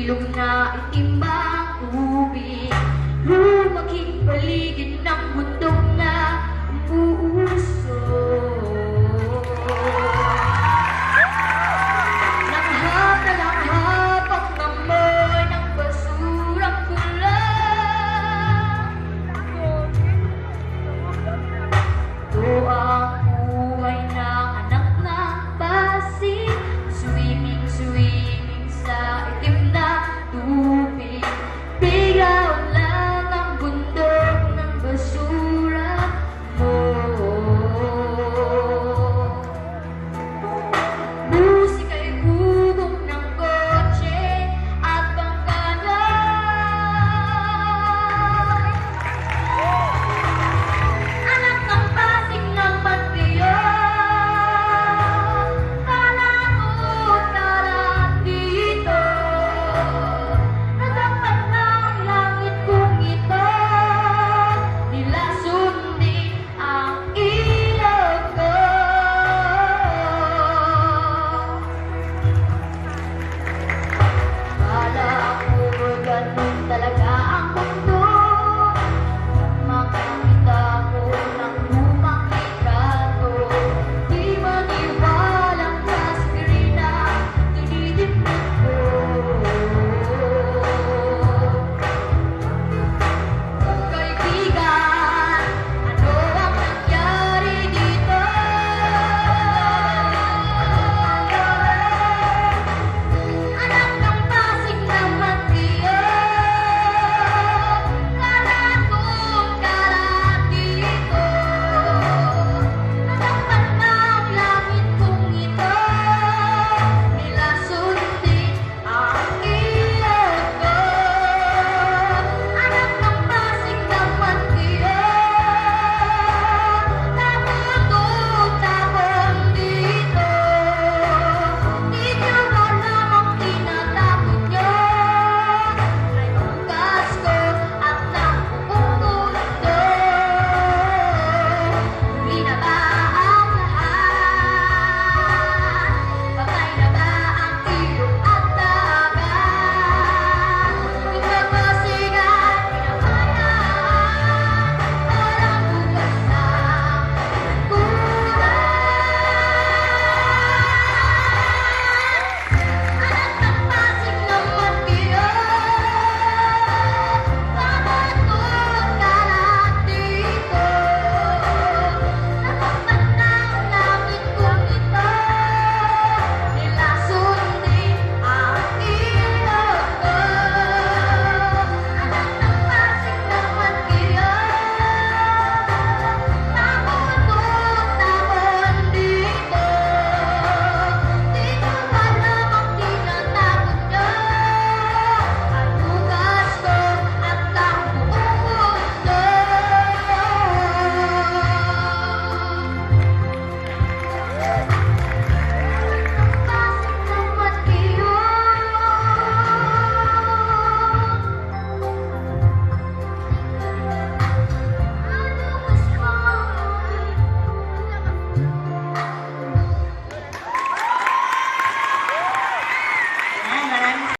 ilog na itim ang tubig, lumaging paligid ng bundok na umuusok. Langhap na langhap ang amoy ng basurang pula. Ito ang buhay ng anak ng Pasig, swimming sa itim na tubig. Bigaw lang ang bundok ng basura mo. Musika'y bugong ng kotse at bangkanay. Anak ng Pasig ng patriot, kalangkot na lang dito. Natapat ng langit kung ito, nila sundin ang ilog ko. Kala ko ganun talaga